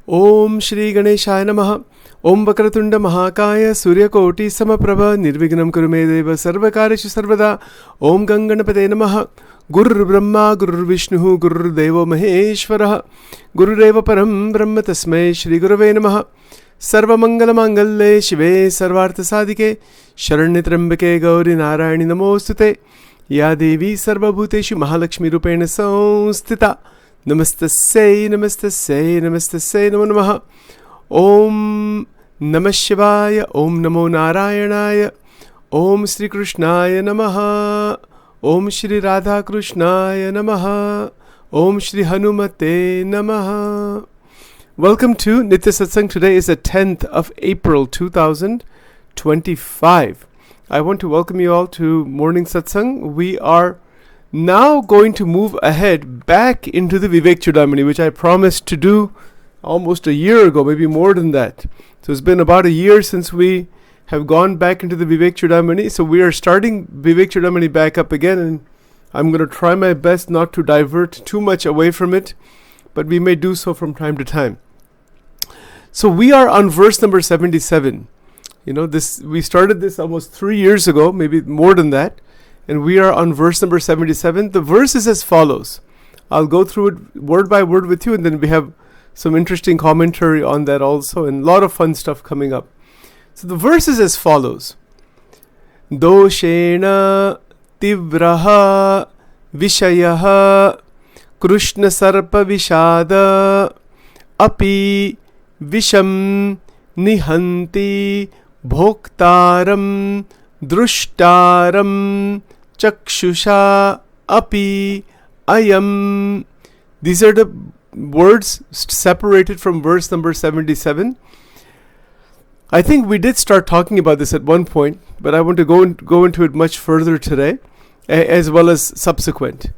Om Shri Ganeshaya Namaha. Om Vakratunda Mahakaya Suryakoti Samaprabha Nirvignam Kurumedeva Sarvakarishu Sarvada. Om Ganganapate Namaha. Guru Brahma Guru Vishnu Guru Devo Maheshwaraha. Guru Deva Param Brahma Tasmai Shri Gurave Namaha. Sarva Mangala Mangalle Shive Sarvartha Sadike Sharanyatrambake Gauri Narayani Namostute. Ya Devi Sarva Bhuteshu Mahalakshmi Rupena Sanstita. Namastasya, Namastasya, Namastasya, Namo Namaha. Om Namah Shivaya, Om Namo Narayanaya, Om Shri Krishnaya Namaha, Om Shri Radha Krishnaya Namaha, Om Shri Hanumate Namaha. Welcome to Nitya Satsang. Today is the 10th of April 2025. I want to welcome you all to Morning Satsang. We are now going to move ahead back into the Vivekchudamani, which I promised to do almost a year ago, maybe more than that. So it's been about a year since we have gone back into the Vivekchudamani. So we are starting Vivekchudamani back up again, and I'm going to try my best not to divert too much away from it, but we may do so from time to time. So we are on verse number 77. We started this almost 3 years ago, maybe more than that. And we are on verse number 77. The verse is as follows. I'll go through it word by word with you, and then we have some interesting commentary on that also, and a lot of fun stuff coming up. So the verse is as follows. Doshena tivraha vishayaha Krishna sarpa vishada api visham nihanti bhoktaram drushtaram chakshusha api ayam. These are the words separated from verse number 77. I think we did start talking about this at one point, but I want to go into it much further today, as well as subsequent.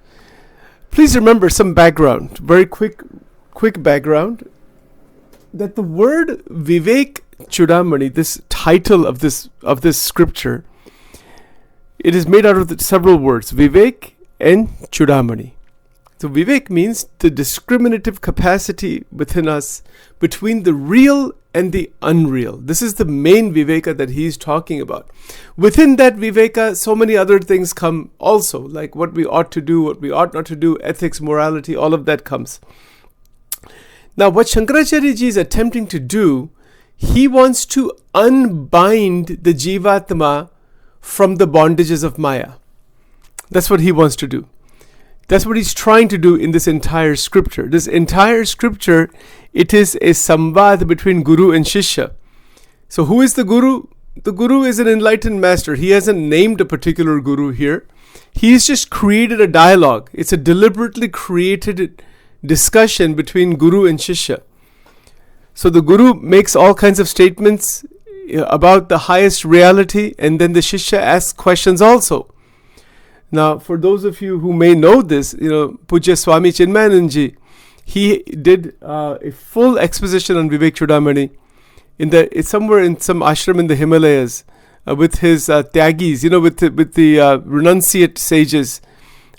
Please remember some background, very quick background, that the word Vivekchudamani, this title of this scripture, it is made out of several words, Vivek and Chudamani. So Vivek means the discriminative capacity within us between the real and the unreal. This is the main Viveka that he is talking about. Within that Viveka, so many other things come also, like what we ought to do, what we ought not to do, ethics, morality, all of that comes. Now what Shankaracharya Ji is attempting to do, he wants to unbind the Jivatma from the bondages of Maya. That's what he wants to do. That's what he's trying to do in this entire scripture. This entire scripture, it is a samvad between Guru and Shishya. So who is the Guru? The Guru is an enlightened master. He hasn't named a particular Guru here. He's just created a dialogue. It's a deliberately created discussion between Guru and Shishya. So the Guru makes all kinds of statements about the highest reality, and then the Shishya asks questions also. Now, for those of you who may know this, Pujya Swami Chinmayananji, he did a full exposition on Vivekchudamani it's somewhere in some ashram in the Himalayas with his tyagis, with the renunciate sages.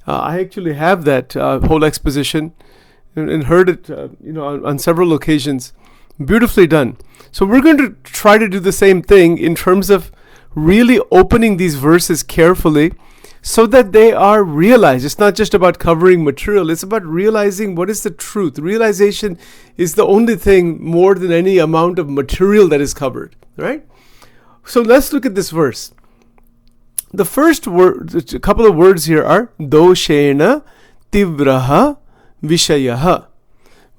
I actually have that whole exposition and heard it, on several occasions. Beautifully done. So we're going to try to do the same thing in terms of really opening these verses carefully so that they are realized. It's not just about covering material. It's about realizing what is the truth. Realization is the only thing more than any amount of material that is covered. Right? So let's look at this verse. The first word, a couple of words here are Doshena Tivraha Vishayaha.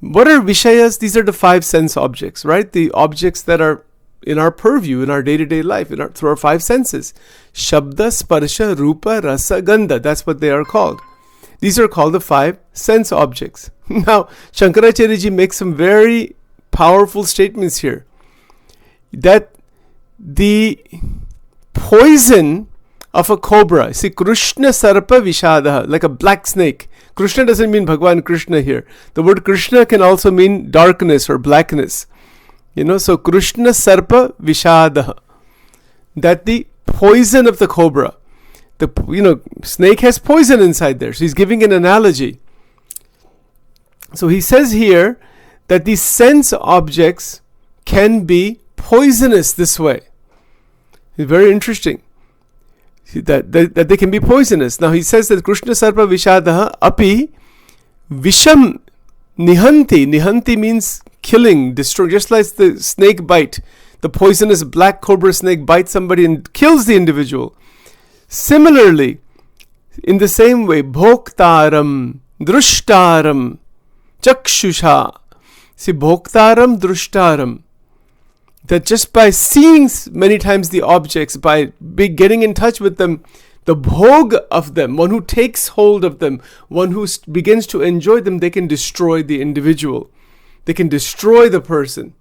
What are Vishayas? These are the 5 sense objects, right? The objects that are in our purview, in our day-to-day life, through our 5 senses. Shabda, Sparsha, Rupa, Rasa, Gandha. That's what they are called. These are called the 5 sense objects. Now, Shankaracharya Ji makes some very powerful statements here. That the poison of a cobra, see, Krishna Sarpa Vishadaha, like a black snake. Krishna doesn't mean Bhagwan Krishna here. The word Krishna can also mean darkness or blackness. So Krishna Sarpa Vishadaha. That the poison of the cobra. Snake has poison inside there. So he's giving an analogy. So he says here that these sense objects can be poisonous this way. It's very interesting. That they can be poisonous. Now he says that Krishna Sarpa Vishadaha api Visham Nihanti. Nihanti means killing, destroy, just like the snake bite. The poisonous black cobra snake bites somebody and kills the individual. Similarly, in the same way, Bhoktaram, Drushtaram, Chakshusha. See, Bhoktaram, Drushtaram. That just by seeing many times the objects, by getting in touch with them, the bhog of them, one who takes hold of them, one who begins to enjoy them, they can destroy the individual. They can destroy the person.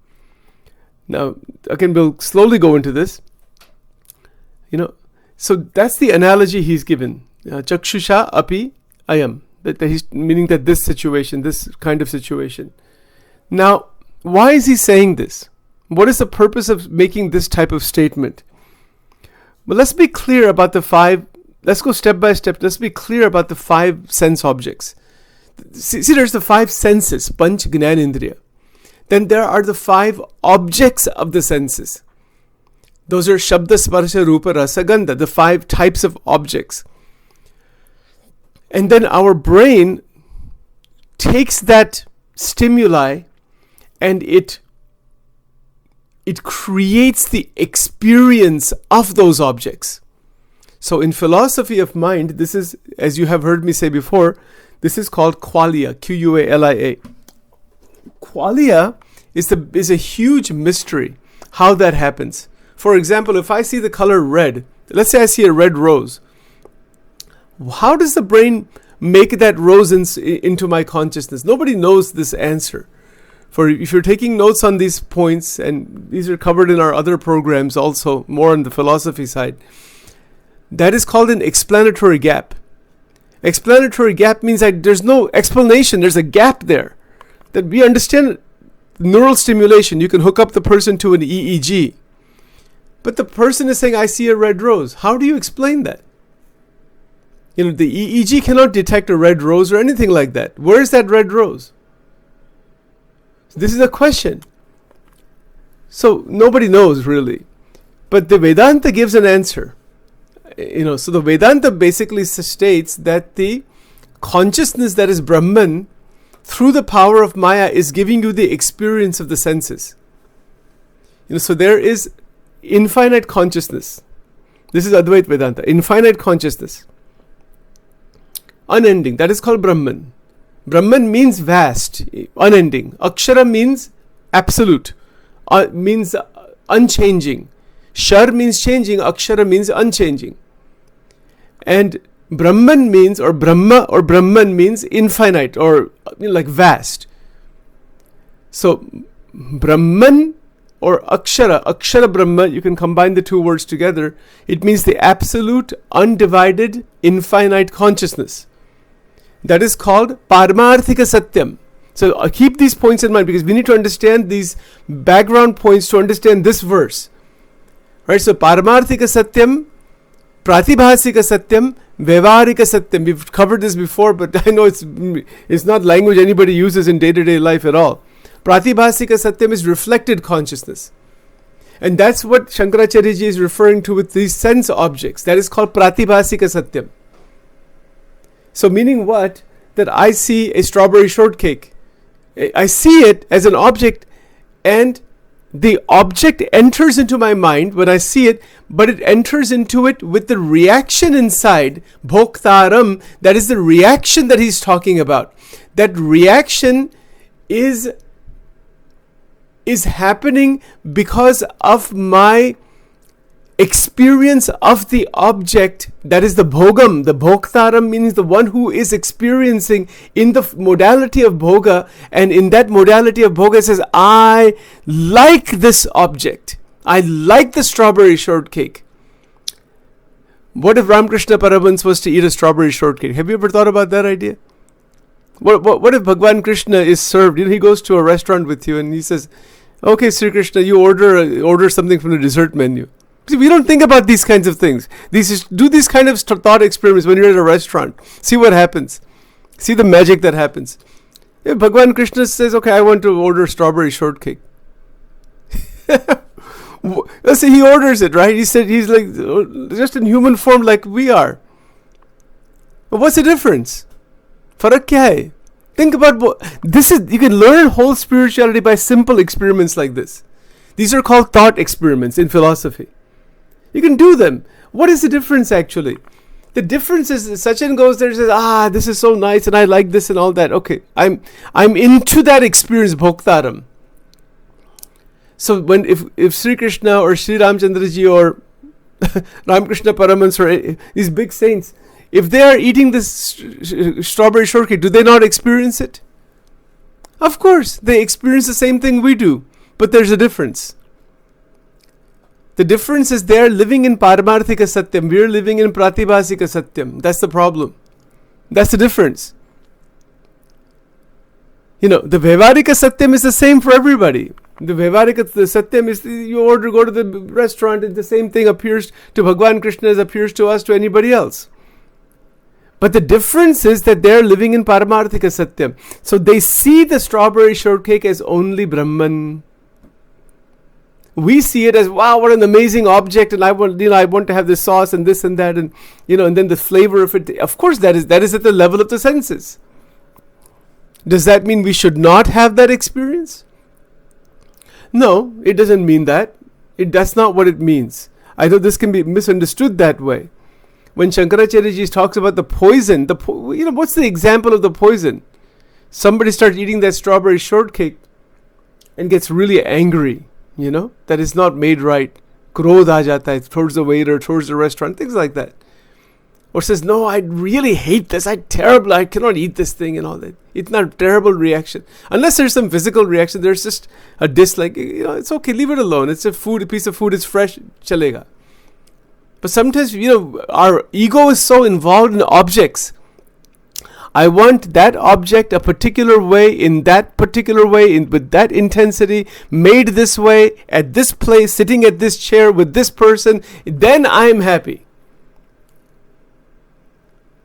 Now, again, we'll slowly go into this. So that's the analogy he's given. Chakshusha api ayam. That he's meaning that this situation, this kind of situation. Now, why is he saying this? What is the purpose of making this type of statement? Well, let's be clear about the five. Let's go step by step. Let's be clear about the five sense objects. See, there's the five senses, Panch Gnan Indriya. Then there are the five objects of the senses. Those are Shabda, Sparsha, Rupa, Rasa, Gandha, the five types of objects. And then our brain takes that stimuli and it creates the experience of those objects. So in philosophy of mind, this is, as you have heard me say before, this is called qualia, Qualia. Qualia is a huge mystery, how that happens. For example, if I see the color red, let's say I see a red rose, how does the brain make that rose into my consciousness? Nobody knows this answer. For if you're taking notes on these points, and these are covered in our other programs also, more on the philosophy side, that is called an explanatory gap. Explanatory gap means that there's no explanation, there's a gap there. That we understand neural stimulation, you can hook up the person to an EEG. But the person is saying, I see a red rose. How do you explain that? The EEG cannot detect a red rose or anything like that. Where is that red rose? This is a question. So nobody knows really. But the Vedanta gives an answer. So the Vedanta basically states that the consciousness that is Brahman, through the power of Maya, is giving you the experience of the senses. So there is infinite consciousness. This is Advaita Vedanta. Infinite consciousness. Unending. That is called Brahman. Brahman means vast, unending. Akshara means absolute, means unchanging. Shar means changing, Akshara means unchanging. And Brahman means, or Brahma or Brahman means infinite, or like vast. So Brahman or Akshara Brahma, you can combine the two words together. It means the absolute, undivided, infinite consciousness. That is called Paramarthika Satyam. So keep these points in mind, because we need to understand these background points to understand this verse. Right? So Paramarthika Satyam, Pratibhasika Satyam, Vyavarika Satyam. We've covered this before, but I know it's not language anybody uses in day-to-day life at all. Pratibhasika Satyam is reflected consciousness. And that's what Shankaracharya ji is referring to with these sense objects. That is called Pratibhasika Satyam. So meaning what? That I see a strawberry shortcake. I see it as an object, and the object enters into my mind when I see it, but it enters into it with the reaction inside, bhoktaram. That is the reaction that he's talking about. That reaction is happening because of my experience of the object, that is the bhogam. The bhoktaram means the one who is experiencing in the modality of bhoga, and in that modality of bhoga says, I like this object. I like the strawberry shortcake. What if Ramakrishna Paramahansa was to eat a strawberry shortcake? Have you ever thought about that idea? What if Bhagwan Krishna is served? He goes to a restaurant with you and he says, okay, Sri Krishna, you order something from the dessert menu. See, we don't think about these kinds of things. Do these kind of thought experiments when you're at a restaurant. See what happens. See the magic that happens. If Bhagwan Krishna says, okay, I want to order strawberry shortcake. Let's say he orders it, right? He said he's like just in human form like we are. But what's the difference? Farak kya hai? Think about this is you can learn whole spirituality by simple experiments like this. These are called thought experiments in philosophy. You can do them. What is the difference actually? The difference is Sachin goes there and says, this is so nice and I like this and all that. Okay, I'm into that experience, bhoktaram. So when if Sri Krishna or Sri Ramchandra ji or Ramakrishna Paramahans or these big saints, if they are eating this strawberry shortcake, do they not experience it? Of course, they experience the same thing we do, but there's a difference. The difference is they're living in Paramarthika Satyam, we're living in Pratibhasika Satyam. That's the problem. That's the difference. The Vyavaharika Satyam is the same for everybody. The Satyam is you go to the restaurant and the same thing appears to Bhagwan Krishna as appears to us, to anybody else. But the difference is that they're living in Paramarthika Satyam. So they see the strawberry shortcake as only Brahman. We see it as, wow, what an amazing object, and I want to have this sauce and this and that, and and then the flavor of it. Of course, that is at the level of the senses. Does that mean we should not have that experience? No, it doesn't mean that. That's not what it means. I know this can be misunderstood that way. When Shankaracharya ji talks about the poison, what's the example of the poison? Somebody starts eating that strawberry shortcake and gets really angry. That is not made right. Krodh aa jata hai towards the waiter, towards the restaurant, things like that. Or says, no, I really hate this. I cannot eat this thing and all that. It's not a terrible reaction. Unless there's some physical reaction, there's just a dislike. It's okay, leave it alone. It's a piece of food, it's fresh, chalega. But sometimes, our ego is so involved in objects. I want that object a particular way, in that particular way, with that intensity, made this way, at this place, sitting at this chair with this person, then I am happy.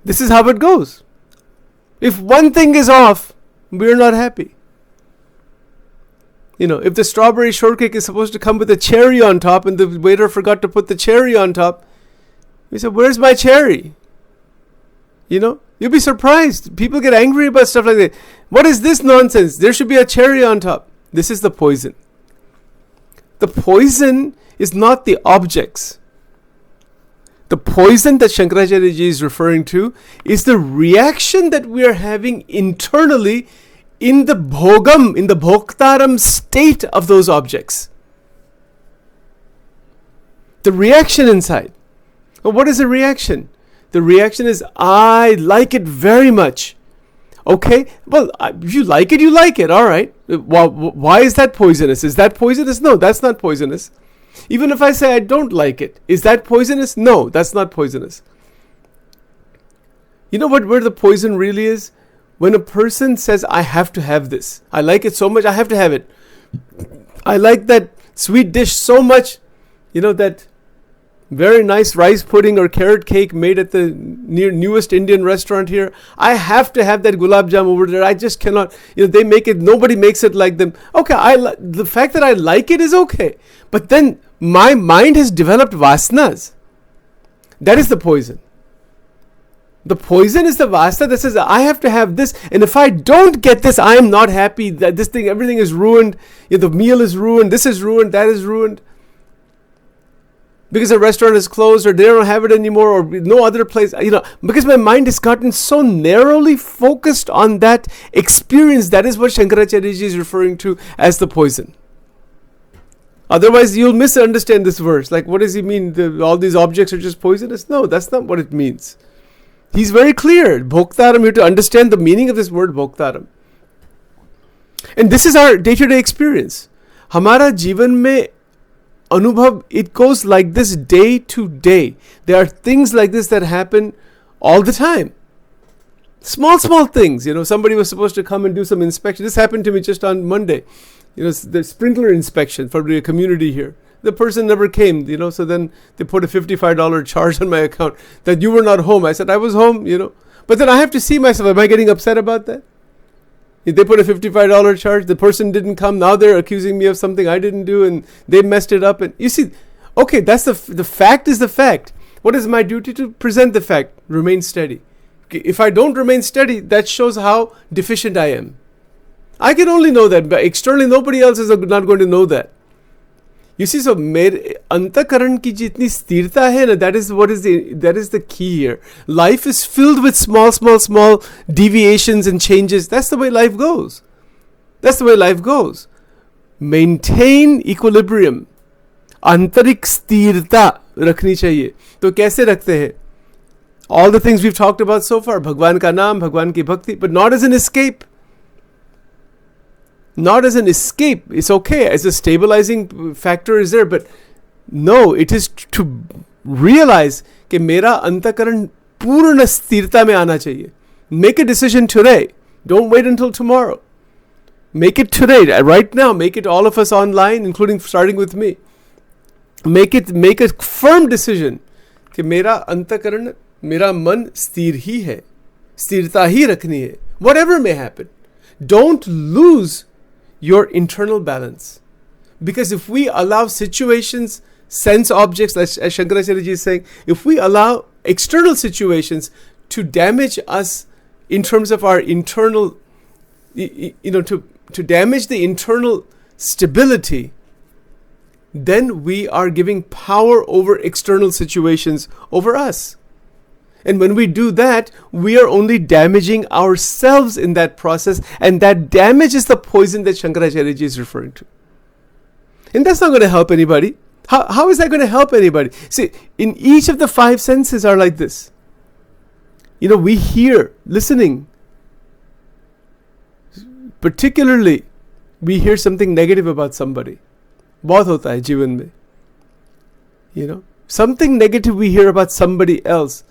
This is how it goes. If one thing is off, we're not happy. If the strawberry shortcake is supposed to come with a cherry on top and the waiter forgot to put the cherry on top, we say, where's my cherry? You'll be surprised. People get angry about stuff like that. What is this nonsense? There should be a cherry on top. This is the poison. The poison is not the objects. The poison that Shankaracharya ji is referring to is the reaction that we are having internally in the bhogam, in the bhoktaram state of those objects. The reaction inside. Well, what is the reaction? The reaction is, I like it very much. Okay, well, if you like it, all right. Well, why is that poisonous? Is that poisonous? No, that's not poisonous. Even if I say I don't like it, is that poisonous? No, that's not poisonous. You know where the poison really is? When a person says, I have to have this. I like it so much, I have to have it. I like that sweet dish so much, that very nice rice pudding or carrot cake made at the newest Indian restaurant here. I have to have that gulab jam over there. I just cannot. They make it. Nobody makes it like them. Okay, the fact that I like it is okay. But then my mind has developed vasanas. That is the poison. The poison is the vasana that says, I have to have this. And if I don't get this, I am not happy. That this thing, everything is ruined. The meal is ruined. This is ruined. That is ruined. Because the restaurant is closed or they don't have it anymore or no other place, because my mind has gotten so narrowly focused on that experience. That is what Shankaracharya ji is referring to as the poison. Otherwise, you'll misunderstand this verse. Like, what does he mean? All these objects are just poisonous? No, that's not what it means. He's very clear. Bhoktaram, you have to understand the meaning of this word Bhoktaram. And this is our day-to-day experience. Hamara jivan mein Anubhav, it goes like this day to day. There are things like this that happen all the time. Small things. Somebody was supposed to come and do some inspection. This happened to me just on Monday. The sprinkler inspection for the community here. The person never came, so then they put a $55 charge on my account that you were not home. I said, I was home, But then I have to see myself. Am I getting upset about that? They put a $55 charge. The person didn't come. Now they're accusing me of something I didn't do, and they messed it up. And you see, okay, that's the fact is the fact. What is my duty? To present the fact. Remain steady. Okay, if I don't remain steady, that shows how deficient I am. I can only know that, but externally nobody else is not going to know that. You see, so मेरे अंतःकरण की जितनी स्थिरता है ना, that is the key here. Life is filled with small deviations and changes. That's the way life goes. Maintain equilibrium. आंतरिक स्थिरता रखनी चाहिए. तो कैसे रखते हैं? All the things we've talked about so far. भगवान का नाम, भगवान की भक्ति, but not as an escape. Not as an escape. It's okay. As a stabilizing factor is there, but no, it is to realize कि मेरा अंतःकरण पूर्ण स्थिरता में आना चाहिए. Make a decision today. Don't wait until tomorrow. Make it today, right now. Make it all of us online, including starting with me. Make a firm decision कि मेरा अंतःकरण, मेरा मन स्थिर ही है, स्थिरता ही रखनी है. Whatever may happen, don't lose your internal balance. Because if we allow situations, sense objects, as Shankaracharya ji is saying, if we allow external situations to damage us in terms of our internal, to damage the internal stability, then we are giving power over external situations over us. And when we do that, we are only damaging ourselves in that process, and that damage is the poison that Shankaracharya ji is referring to. And that's not going to help anybody. How is that going to help anybody? See, in each of the 5 senses are like this. We hear, listening. Particularly, we hear something negative about somebody. बहुत होता है जीवन में. Something negative we hear about somebody else.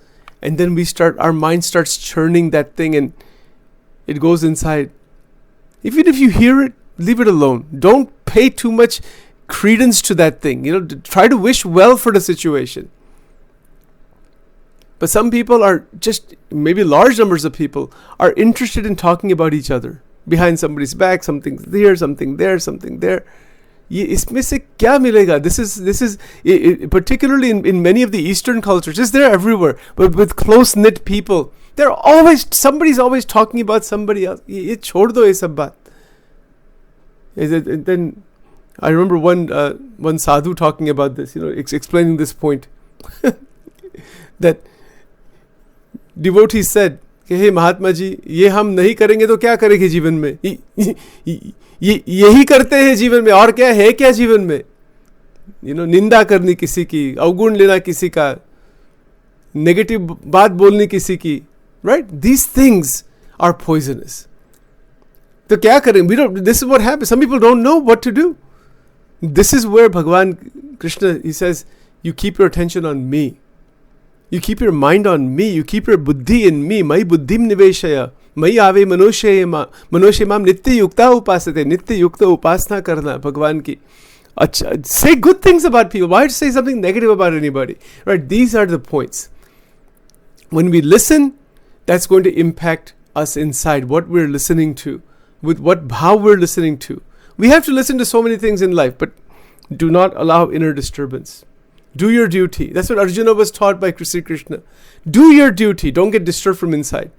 And then our mind starts churning that thing, and it goes inside. Even if you hear it, leave it alone. Don't pay too much credence to that thing. Try to wish well for the situation. But some people are just, maybe large numbers of people, are interested in talking about each other. Behind somebody's back, something there, something there, something there. इसमें से क्या मिलेगा? This is particularly in many of the Eastern cultures. It's there everywhere, but with close knit people, somebody's always talking about somebody else. ये छोड़ दो ये सब बात. And then I remember one sadhu talking about this, explaining this point. That devotee said, हे महात्मा जी, ये हम नहीं करेंगे तो क्या करेंगे जीवन में? यही करते हैं जीवन में, और क्या है क्या जीवन में? निंदा करनी किसी की, अवगुण लेना किसी का, नेगेटिव बात बोलनी किसी की, right? These things are poisonous. तो क्या करें? This is what happens. Some people don't know what to do. This is where Bhagavan Krishna, he says, you keep your attention on me. You keep your mind on me. You keep your buddhi in me. Mai buddhim niveshaya. Mai ave manushe mam nitya yukta upasate. Nitya yukta upasna karna Bhagavan ki. Say good things about people. Why say something negative about anybody? Right? These are the points. When we listen, that's going to impact us inside, what we're listening to, how we're listening to. We have to listen to so many things in life, but do not allow inner disturbance. Do your duty. That's what Arjuna was taught by Sri Krishna. Do your duty. Don't get disturbed from inside.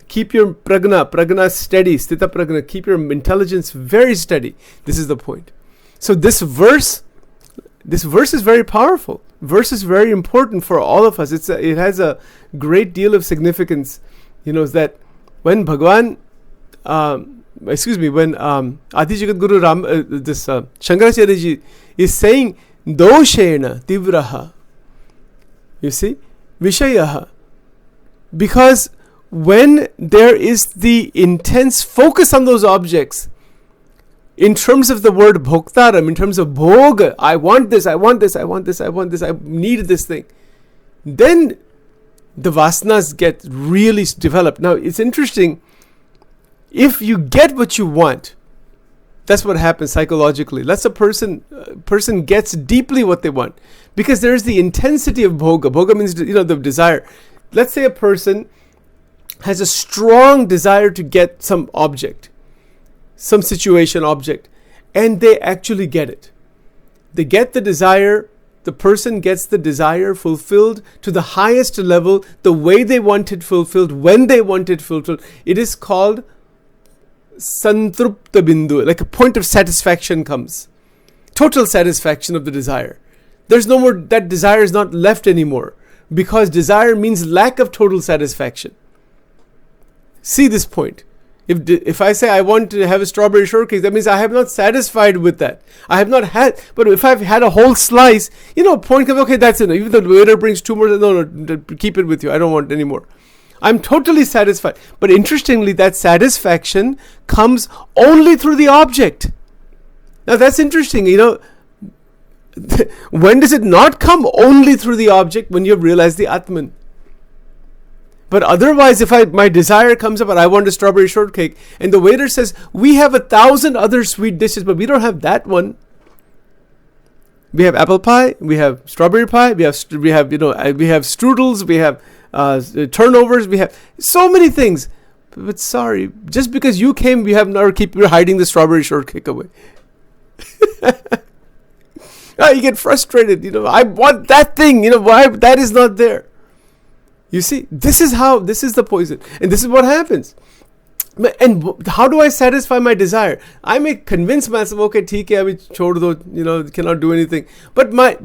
Keep your pragna steady, sthita pragna. Keep your intelligence very steady. This is the point. So this verse is very powerful. Verse is very important for all of us. It has a great deal of significance. That when Bhagwan, when Adi Jagat Guru Shankaracharya ji is saying, doshena tivraha, you see, vishayaha, because when there is the intense focus on those objects, in terms of the word bhoktaram, in terms of bhog, I want this, I want this, I want this, I want this, I need this thing, then the vasanas get really developed. Now it's interesting, if you get what you want, that's what happens psychologically. That's a person gets deeply what they want, because there is the intensity of bhoga. Bhoga means the desire. Let's say a person has a strong desire to get some object. some situation, object, and they actually get it. They get the desire, the person gets the desire fulfilled to the highest level, the way they want it fulfilled, when they want it fulfilled. It is called Santrupta Bindu, like a point of satisfaction comes. Total satisfaction of the desire. There's no more, that desire is not left anymore, because desire means lack of total satisfaction. See this point. If I say I want to have a strawberry shortcake, that means I have not satisfied with that. I have not had, but if I've had a whole slice, point comes, okay, that's enough. Even though the waiter brings 2 more, no, keep it with you. I don't want any more. I'm totally satisfied. But interestingly, that satisfaction comes only through the object. Now that's interesting, when does it not come only through the object? When you have realized the Atman. But otherwise, if my desire comes up and I want a strawberry shortcake, and the waiter says, we have 1,000 other sweet dishes, but we don't have that one. We have apple pie, we have strawberry pie, we have strudels, we have turnovers, we have so many things. But sorry, just because you came, we have now you're hiding the strawberry shortcake away. You get frustrated, I want that thing, why that is not there. You see, this is the poison. And this is what happens. And how do I satisfy my desire? I may convince myself, okay, theek hai, abhi chhod do, cannot do anything. But my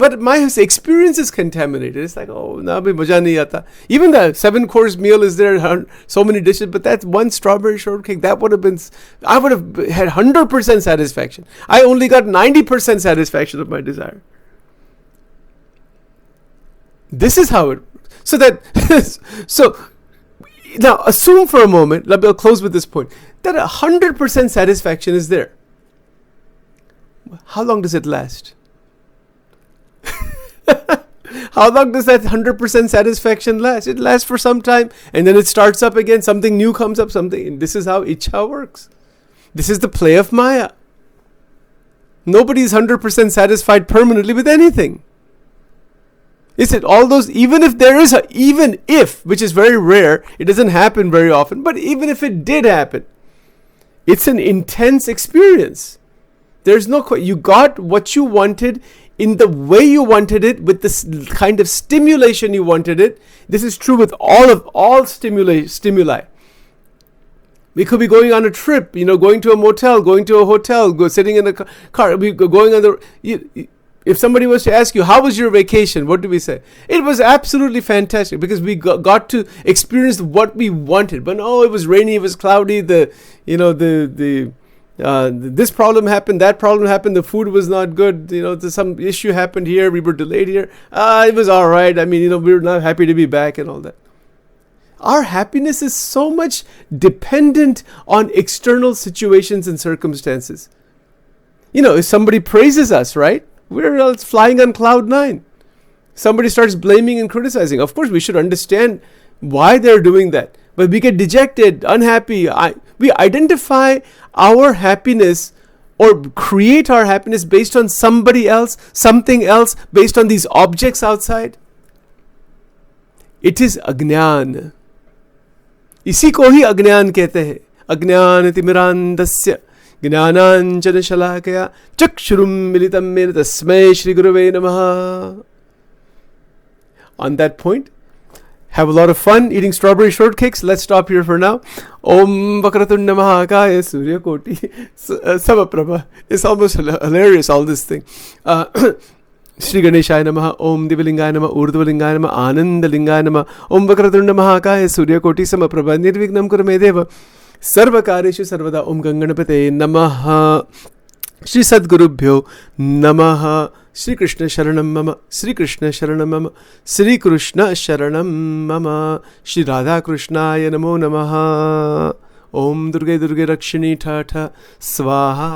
experience is contaminated. It's like, oh, na abhi maja nahi aata. Even the 7-course meal is there, so many dishes, but that's one strawberry shortcake. That would have been, I would have had 100% satisfaction. I only got 90% satisfaction of my desire. This is how it works. So now assume for a moment, I'll close with this point, that 100% satisfaction is there. How long does it last? How long does that 100% satisfaction last? It lasts for some time, and then it starts up again, something new comes up, and this is how Ichha works. This is the play of Maya. Nobody is 100% satisfied permanently with anything. Is it all those, even if, which is very rare, it doesn't happen very often, but even if it did happen, it's an intense experience. There's no, you got what you wanted in the way you wanted it, with this kind of stimulation you wanted it. This is true with all stimuli. We could be going on a trip, going to a motel, going to a hotel, sitting in a car, going on the... If somebody was to ask you, how was your vacation? What do we say? It was absolutely fantastic, because we got to experience what we wanted. But no, it was rainy, it was cloudy, this problem happened, that problem happened, the food was not good, some issue happened here, we were delayed here. It was all right. I mean, we were not happy to be back and all that. Our happiness is so much dependent on external situations and circumstances. If somebody praises us, right? We're flying on cloud 9. Somebody starts blaming and criticizing. Of course, we should understand why they're doing that. But we get dejected, unhappy. We identify our happiness or create our happiness based on somebody else, something else, based on these objects outside. It is अज्ञान. इसी को ही अज्ञान कहते हैं. अज्ञान तिमिरान्धस्य ज्ञानांजन शलाकया चक्षुरुं मिलितं येन तस्मै श्री गुरवे नमः. On that point, have a lot of fun eating strawberry shortcakes. Let's stop here for now. Om Vakratunda Mahakaya Surya Koti Samaprabha. It's almost hilarious, all this thing. Shri Ganeshaya Namaha. Om Divalingaya Namaha. Urdhvalingaya Namaha. Anandalingaya Namaha. Om Vakratunda Mahakaya Surya Koti Samaprabha. Nirvignam Kuramedeva. सर्वकारेषु सर्वदा. ओम गंगणपते नमः. श्री सद्गुरुभ्यो नमः. श्री कृष्ण शरणं मम. श्री कृष्ण शरणं मम. श्री कृष्ण शरणं मम. श्री राधा कृष्णाय नमो नमः. ओम दुर्गे दुर्गे रक्षिणी ठ ठ स्वाहा.